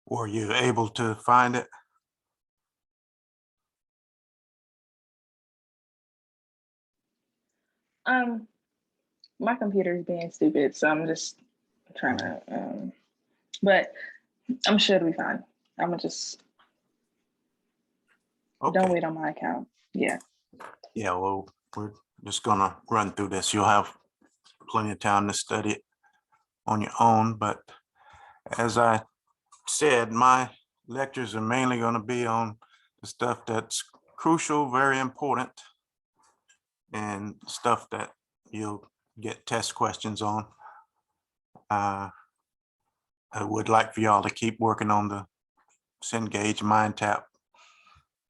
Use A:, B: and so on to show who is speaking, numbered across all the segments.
A: Were you able to find it?
B: My computer is being stupid, so I'm just trying to, but I'm sure it'll be fine. I'm gonna just, don't wait on my account. Yeah.
A: Yeah, well, we're just gonna run through this. You'll have plenty of time to study it on your own, but as I said, my lectures are mainly going to be on the stuff that's crucial, very important, and stuff that you'll get test questions on. I would like for y'all to keep working on the Cengage Mind Tap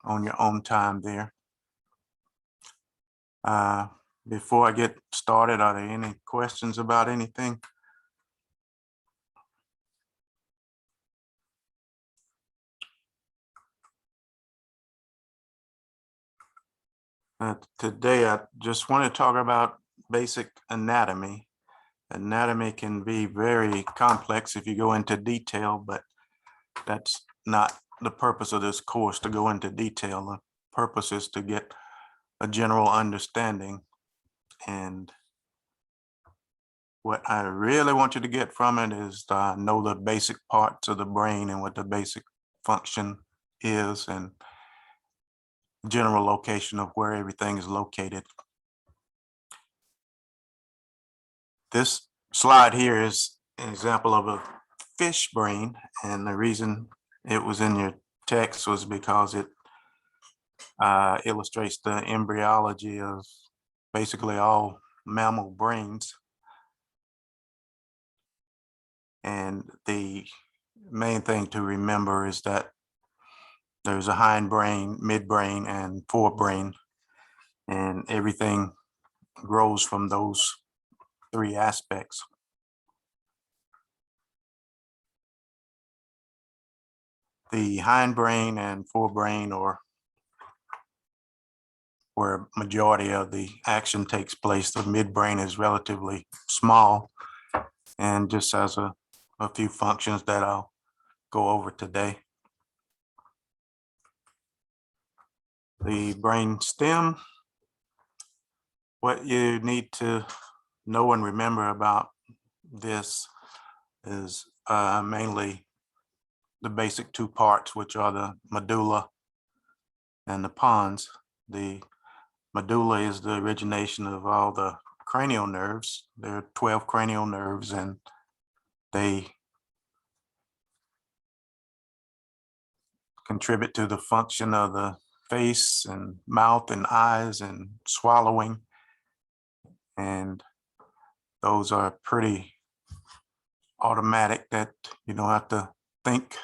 A: on your own time there. Before I get started, are there any questions about anything? Today, I just want to talk about basic anatomy. Anatomy can be very complex if you go into detail, but that's not the purpose of this course, to go into detail. The purpose is to get a general understanding. And what I really want you to get from it is to know the basic parts of the brain and what the basic function is and general location of where everything is located. This slide here is an example of a fish brain, and the reason it was in your text was because it illustrates the embryology of basically all mammal brains. And the main thing to remember is that there's a hindbrain, midbrain, and forebrain, and everything grows from those three aspects. The hindbrain and forebrain are where majority of the action takes place. The midbrain is relatively small and just has a few functions that I'll go over today. The brain stem, what you need to know and remember about this is mainly the basic two parts, which are the medulla and the pons. The medulla is the origination of all the cranial nerves. There are 12 cranial nerves, and they contribute to the function of the face and mouth and eyes and swallowing. And those are pretty automatic, that you don't have to think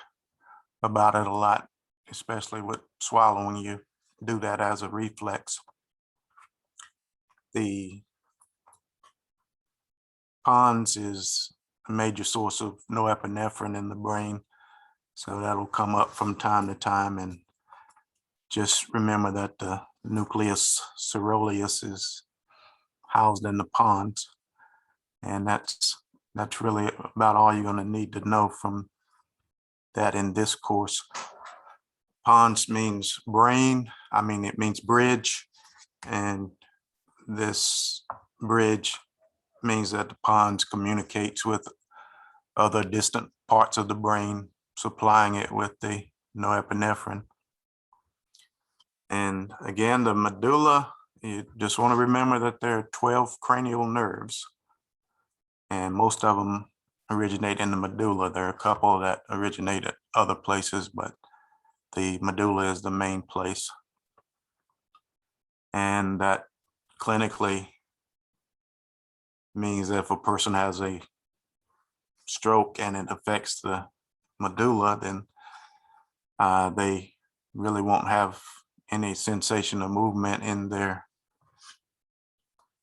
A: about it a lot, especially with swallowing. You do that as a reflex. The pons is a major source of norepinephrine in the brain, so that'll come up from time to time. And just remember that the nucleus ceruleus is housed in the pons, and that's really about all you're going to need to know from that in this course. Pons means brain, it means bridge, and this bridge means that the pons communicates with other distant parts of the brain, supplying it with the norepinephrine. And again, the medulla, you just want to remember that there are 12 cranial nerves, and most of them originate in the medulla. There are a couple that originate at other places, but the medulla is the main place. And that clinically means that if a person has a stroke and it affects the medulla, then they really won't have any sensation of movement in their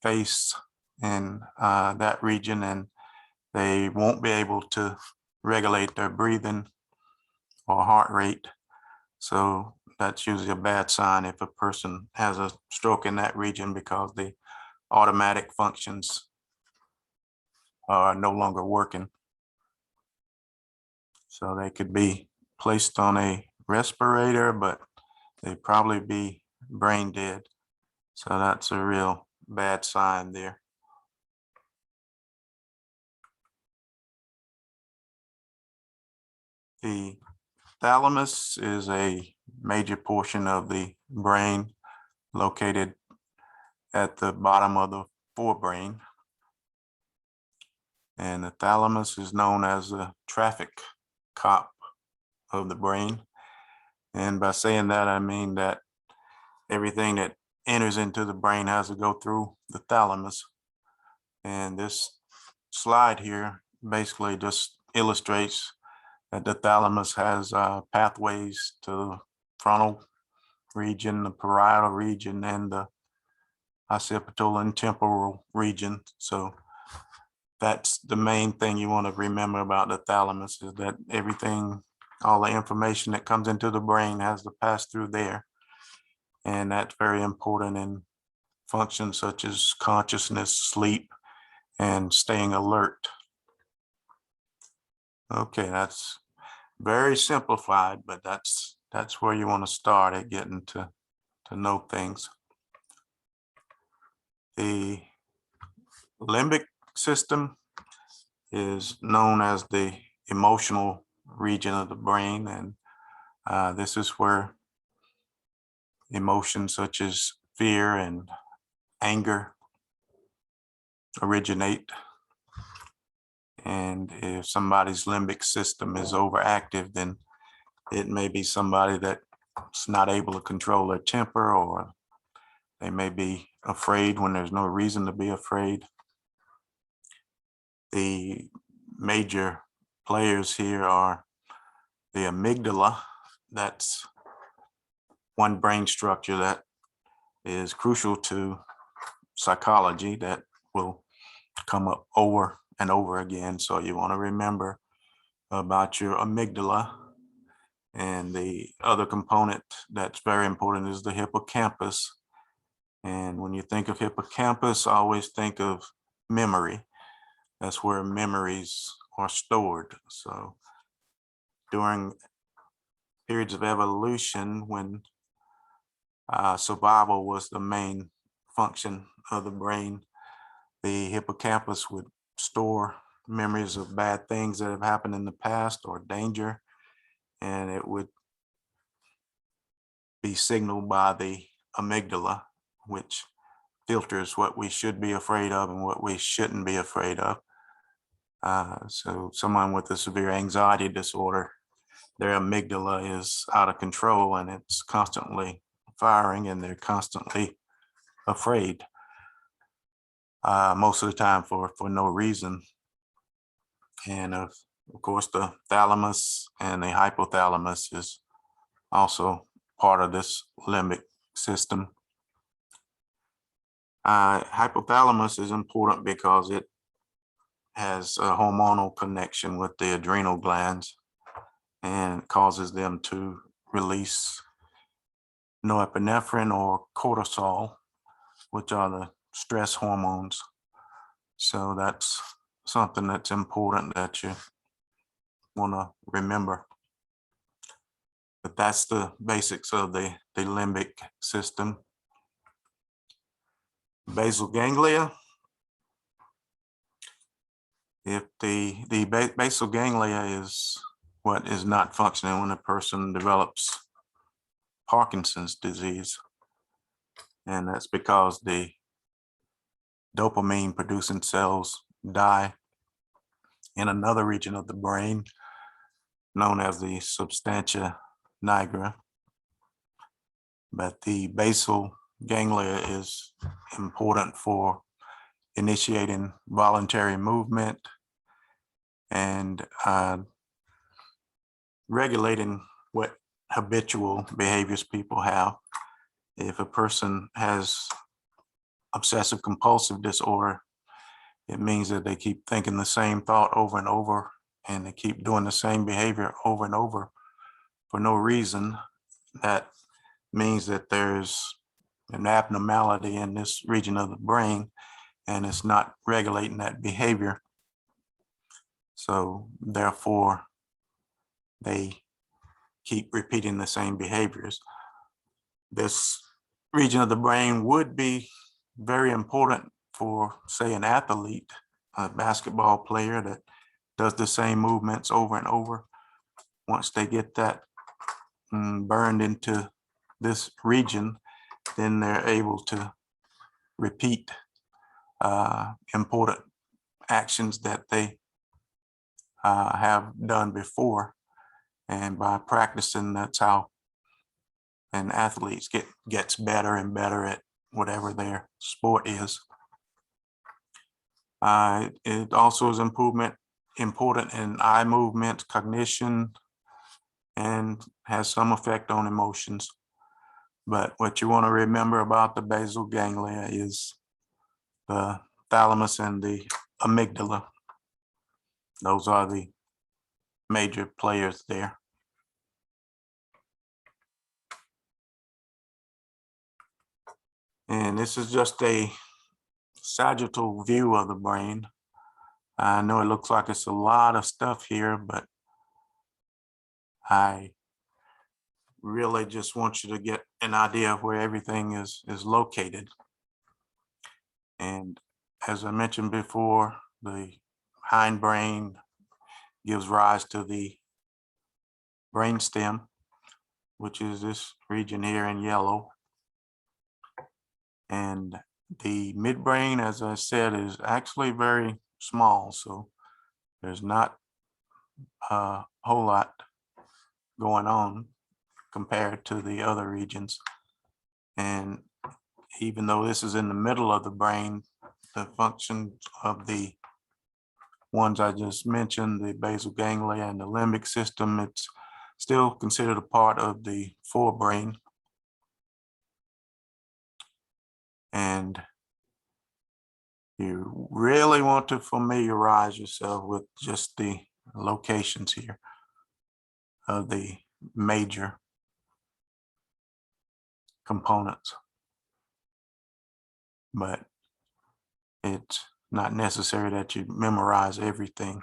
A: face in that region, and they won't be able to regulate their breathing or heart rate. So that's usually a bad sign if a person has a stroke in that region, because the automatic functions are no longer working. So they could be placed on a respirator, but they'd probably be brain dead. So that's a real bad sign there. The thalamus is a major portion of the brain located at the bottom of the forebrain. And the thalamus is known as the traffic cop of the brain. And by saying that, I mean that everything that enters into the brain has to go through the thalamus. And this slide here basically just illustrates that the thalamus has pathways to the frontal region, the parietal region, and the occipital and temporal region. So that's the main thing you want to remember about the thalamus, is that everything, all the information that comes into the brain has to pass through there. And that's very important in functions such as consciousness, sleep, and staying alert. Okay, that's very simplified, but that's where you want to start at getting to know things. The limbic system is known as the emotional region of the brain, and this is where emotions such as fear and anger originate. And if somebody's limbic system is overactive, then it may be somebody that's not able to control their temper, or they may be afraid when there's no reason to be afraid. The major players here are the amygdala. That's one brain structure that is crucial to psychology that will come up over and over again. So you want to remember about your amygdala. And the other component that's very important is the hippocampus. And when you think of hippocampus, always think of memory. That's where memories are stored. So during periods of evolution, when survival was the main function of the brain, the hippocampus would store memories of bad things that have happened in the past or danger, and it would be signaled by the amygdala, which filters what we should be afraid of and what we shouldn't be afraid of. So someone with a severe anxiety disorder, their amygdala is out of control and it's constantly firing, and they're constantly afraid, most of the time for no reason. And of course, the thalamus and the hypothalamus is also part of this limbic system. Hypothalamus is important because it has a hormonal connection with the adrenal glands and causes them to release norepinephrine or cortisol, which are the stress hormones. So that's something that's important that you want to remember. But that's the basics of the limbic system. Basal ganglia. If the basal ganglia is what is not functioning when a person develops Parkinson's disease, and that's because the dopamine producing cells die in another region of the brain known as the substantia nigra. But the basal ganglia is important for initiating voluntary movement and regulating what habitual behaviors people have. If a person has obsessive-compulsive disorder, it means that they keep thinking the same thought over and over, and they keep doing the same behavior over and over for no reason. That means that there's an abnormality in this region of the brain, and it's not regulating that behavior. So therefore, they keep repeating the same behaviors. This region of the brain would be very important for, say, an athlete, a basketball player that does the same movements over and over. Once they get that burned into this region, then they're able to repeat important actions that they have done before. And by practicing, that's how an athlete gets better and better at whatever their sport is. It also is important in eye movement, cognition, and has some effect on emotions. But what you want to remember about the basal ganglia is the thalamus and the amygdala. Those are the major players there. And this is just a sagittal view of the brain. I know it looks like it's a lot of stuff here, but I really just want you to get an idea of where everything is located. And as I mentioned before, the hindbrain gives rise to the brainstem, which is this region here in yellow. And the midbrain, as I said, is actually very small, so there's not a whole lot going on compared to the other regions. And even though this is in the middle of the brain, the functions of the ones I just mentioned, the basal ganglia and the limbic system, it's still considered a part of the forebrain. And you really want to familiarize yourself with just the locations here of the major components. But it's not necessary that you memorize everything.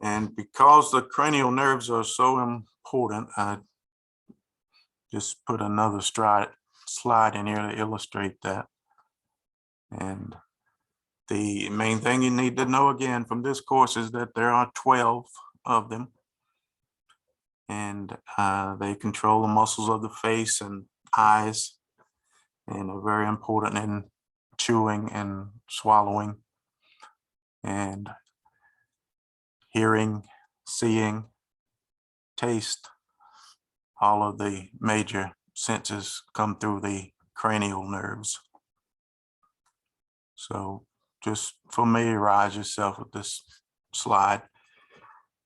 A: And because the cranial nerves are so important, I just put another slide in here to illustrate that. And the main thing you need to know again from this course is that there are 12 of them. And they control the muscles of the face and eyes, and are very important in chewing and swallowing and hearing, seeing, taste. All of the major senses come through the cranial nerves. So just familiarize yourself with this slide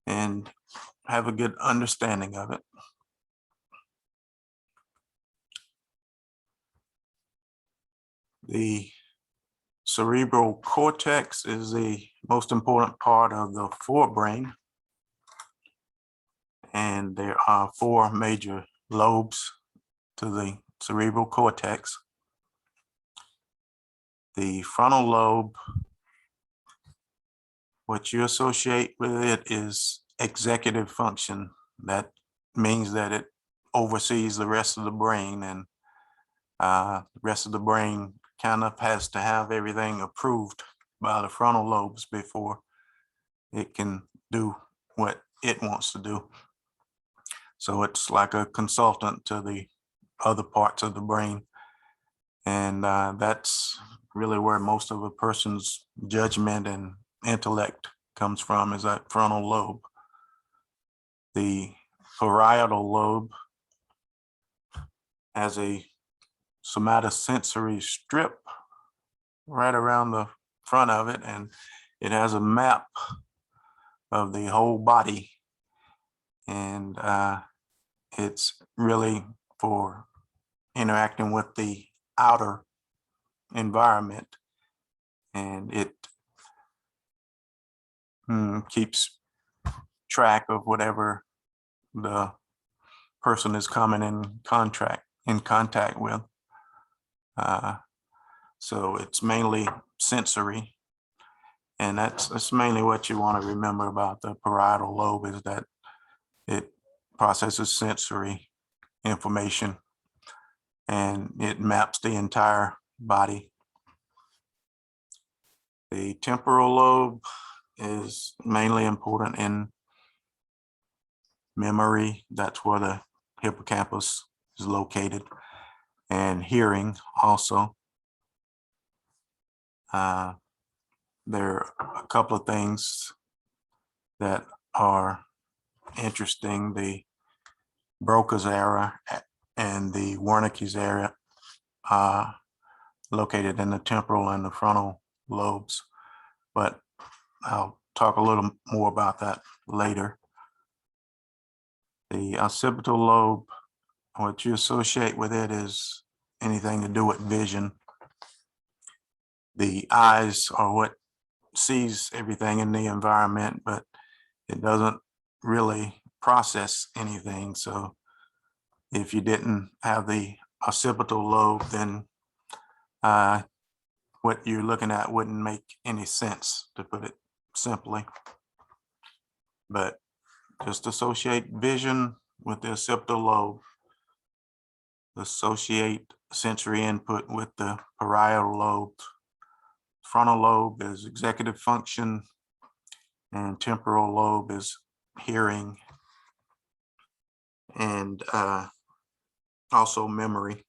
A: and have a good understanding of it. The cerebral cortex is the most important part of the forebrain. And there are 4 major lobes to the cerebral cortex. The frontal lobe, what you associate with it is executive function. That means that it oversees the rest of the brain, and the rest of the brain kind of has to have everything approved by the frontal lobes before it can do what it wants to do. So it's like a consultant to the other parts of the brain. And that's really where most of a person's judgment and intellect comes from, is that frontal lobe. The parietal lobe has a somatosensory strip right around the front of it, and it has a map of the whole body. And it's really for interacting with the outer environment, and it keeps track of whatever the person is coming in contact with. So it's mainly sensory, And that's mainly what you want to remember about the parietal lobe, is that it processes sensory information and it maps the entire body. The temporal lobe is mainly important in memory. That's where the hippocampus is located, and hearing also. There are a couple of things that are interesting. The Broca's area and the Wernicke's area are located in the temporal and the frontal lobes, but I'll talk a little more about that later. The occipital lobe, what you associate with it is anything to do with vision. The eyes are what sees everything in the environment, but it doesn't really process anything. So if you didn't have the occipital lobe, then what you're looking at wouldn't make any sense, to put it simply. But just associate vision with the occipital lobe, associate sensory input with the parietal lobe. Frontal lobe is executive function, and temporal lobe is hearing and also memory.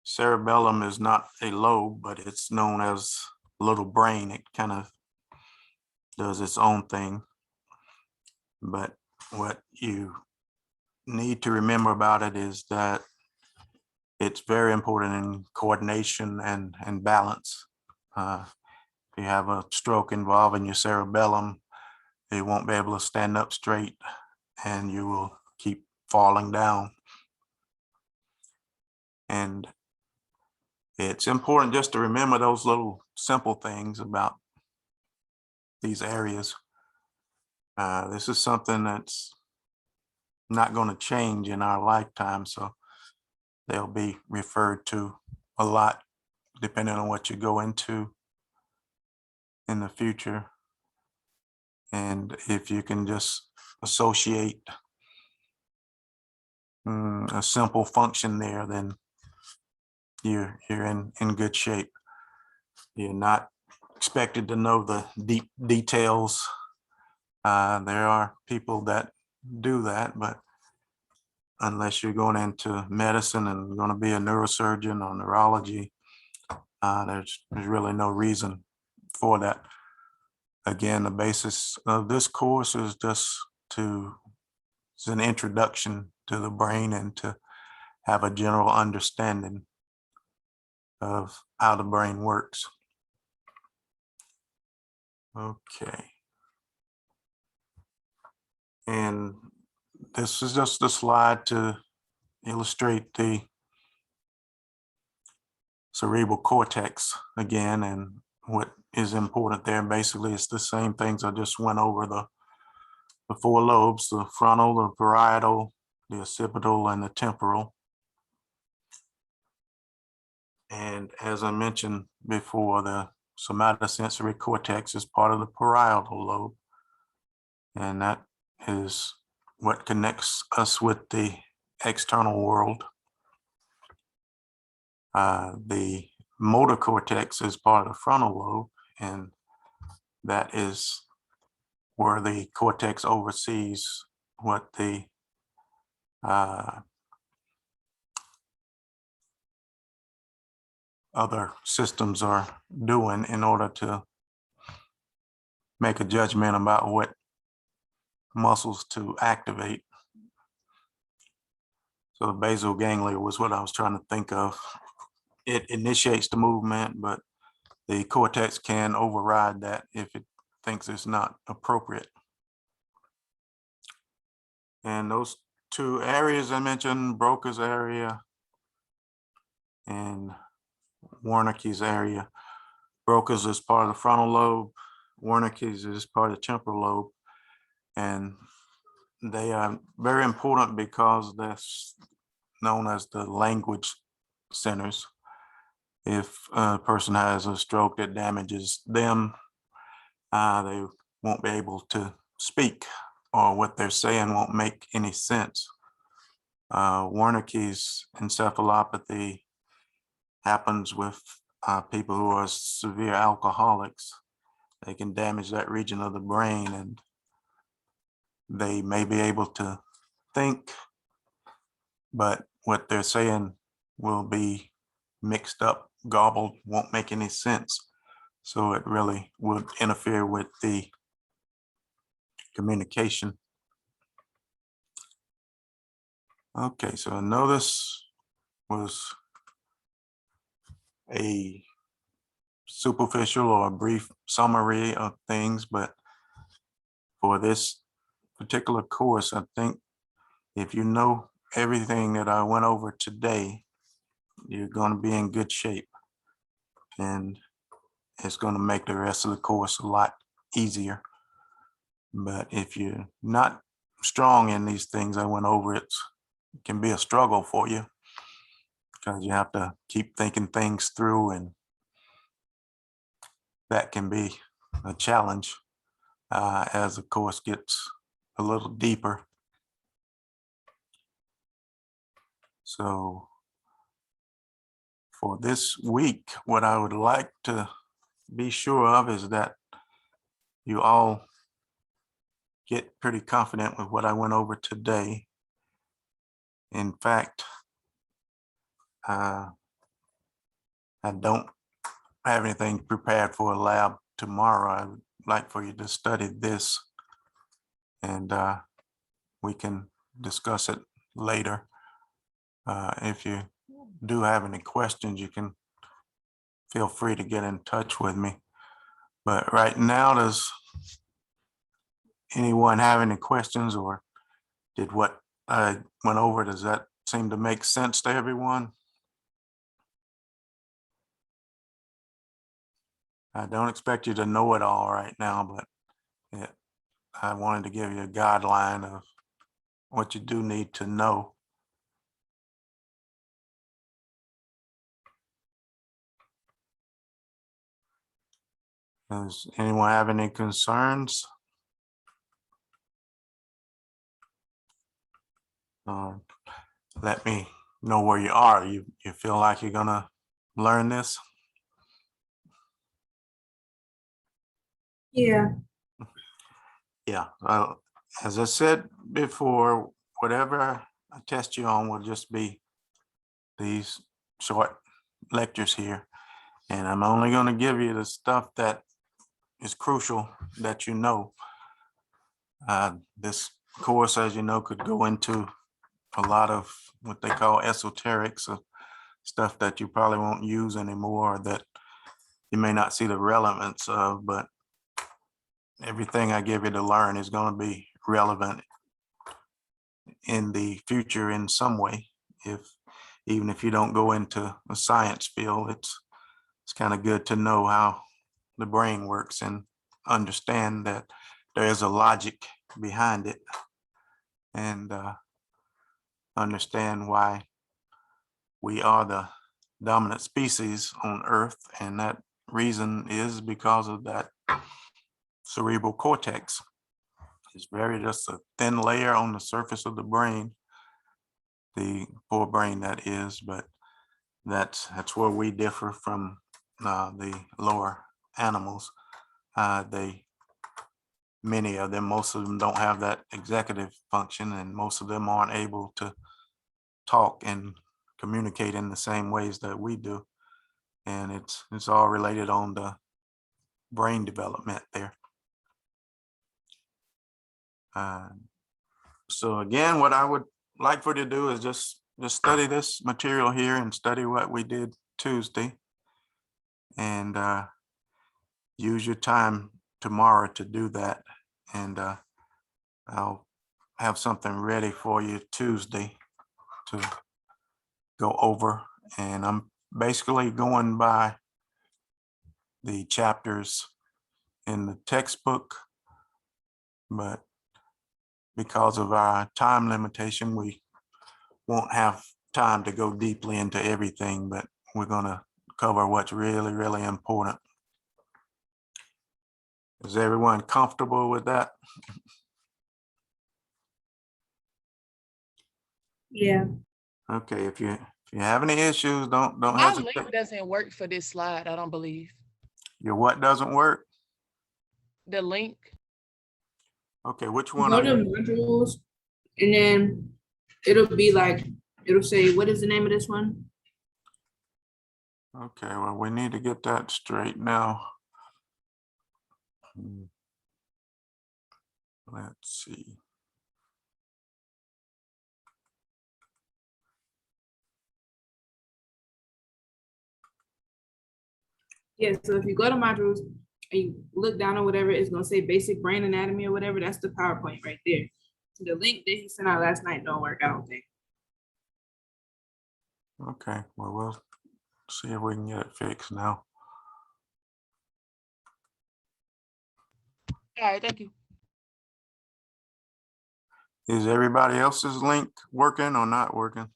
A: Cerebellum is not a lobe, but it's known as little brain. It kind of does its own thing. But what you need to remember about it is that it's very important in coordination and balance. If you have a stroke involving your cerebellum, you won't be able to stand up straight and you will keep falling down. And it's important just to remember those little simple things about these areas. This is something that's not going to change in our lifetime, so they'll be referred to a lot depending on what you go into in the future. And if you can just associate a simple function there, then you're in good shape. You're not expected to know the deep details. There are people that do that, but unless you're going into medicine and going to be a neurosurgeon or neurology, there's really no reason for that. Again, the basis of this course is just it's an introduction to the brain and to have a general understanding of how the brain works. Okay. And this is just a slide to illustrate the cerebral cortex again, and what is important there. Basically, it's the same things I just went over, the four lobes: the frontal, the parietal, the occipital, and the temporal. And as I mentioned before, the somatosensory cortex is part of the parietal lobe, and that is what connects us with the external world. The motor cortex is part of the frontal lobe, and that is where the cortex oversees what the other systems are doing in order to make a judgment about what muscles to activate. So the basal ganglia was what I was trying to think of. It initiates the movement, but the cortex can override that if it thinks it's not appropriate. And those two areas I mentioned, Broca's area and Wernicke's area. Broca's is part of the frontal lobe, Wernicke's is part of the temporal lobe, and they are very important because that's known as the language centers. if a person has a stroke that damages them, they won't be able to speak, or what they're saying won't make any sense. Wernicke's encephalopathy happens with people who are severe alcoholics. They can damage that region of the brain, and they may be able to think, but what they're saying will be mixed up, garbled, won't make any sense. So it really would interfere with the communication. Okay, so I know this was a superficial or a brief summary of things, but for this particular course, I think if you know everything that I went over today, you're going to be in good shape, and it's going to make the rest of the course a lot easier. But if you're not strong in these things I went over, it can be a struggle for you, because you have to keep thinking things through, and that can be a challenge as the course gets a little deeper. So for this week, what I would like to be sure of is that you all get pretty confident with what I went over today. In fact, I don't have anything prepared for a lab tomorrow. I would like for you to study this, and we can discuss it later. If you do have any questions, you can feel free to get in touch with me. But right now, does anyone have any questions, or did what I went over, does that seem to make sense to everyone? I don't expect you to know it all right now, but I wanted to give you a guideline of what you do need to know. Does anyone have any concerns? Let me know where you are. You feel like you're gonna learn this?
C: Yeah.
A: Yeah. As I said before, whatever I test you on will just be these short lectures here. And I'm only going to give you the stuff that is crucial that you know. This course, as you know, could go into a lot of what they call esoterics, of stuff that you probably won't use anymore, or that you may not see the relevance of, but everything I give you to learn is going to be relevant in the future in some way. Even if you don't go into a science field, it's kind of good to know how the brain works and understand that there is a logic behind it, and understand why we are the dominant species on Earth, and that reason is because of that cerebral cortex. It's just a thin layer on the surface of the brain, the forebrain that is, but that's where we differ from the lower animals. Many of them, most of them don't have that executive function, and most of them aren't able to talk and communicate in the same ways that we do. And it's all related on the brain development there. So again, what I would like for you to do is just study this material here and study what we did Tuesday, and use your time tomorrow to do that. And I'll have something ready for you Tuesday to go over. And I'm basically going by the chapters in the textbook, but because of our time limitation, we won't have time to go deeply into everything, but we're going to cover what's really, really important. Is everyone comfortable with that?
C: Yeah.
A: Okay, if you have any issues, don't
D: My
A: hesitate.
D: link doesn't work for this slide, I don't believe.
A: Your what doesn't work?
D: The link.
A: Okay, which one
C: Go
A: are
C: to
A: you?
C: modules, and then it'll be like, it'll say, what is the name of this one?
A: Okay, well, we need to get that straight now. Let's see.
C: Yeah, so if you go to modules and you look down or whatever, it's gonna say basic brain anatomy or whatever, that's the PowerPoint right there. The link that he sent out last night don't work, I don't think.
A: Okay, well, we'll see if we can get it fixed now.
D: All right, thank you.
A: Is everybody else's link working or not working?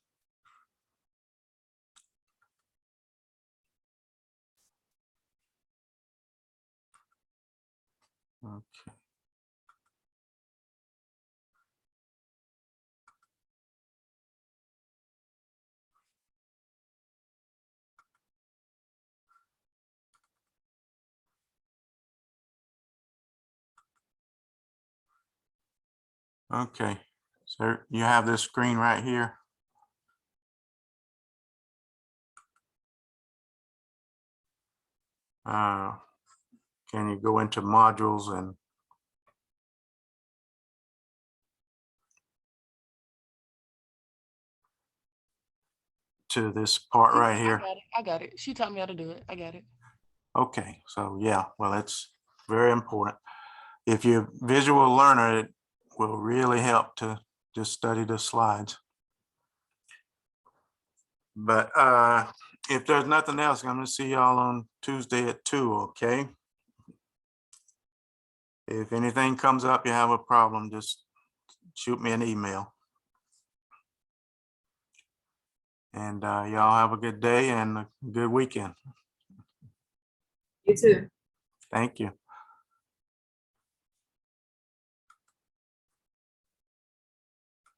A: Okay. Okay, so you have this screen right here. Can you go into modules and to this part right here?
D: I got it. She taught me how to do it. I got it.
A: Okay, so yeah, well, it's very important. If you're a visual learner, it will really help to just study the slides. But if there's nothing else, I'm gonna see y'all on Tuesday at 2, okay? If anything comes up, you have a problem, just shoot me an email. And y'all have a good day and a good weekend.
C: You too.
A: Thank you.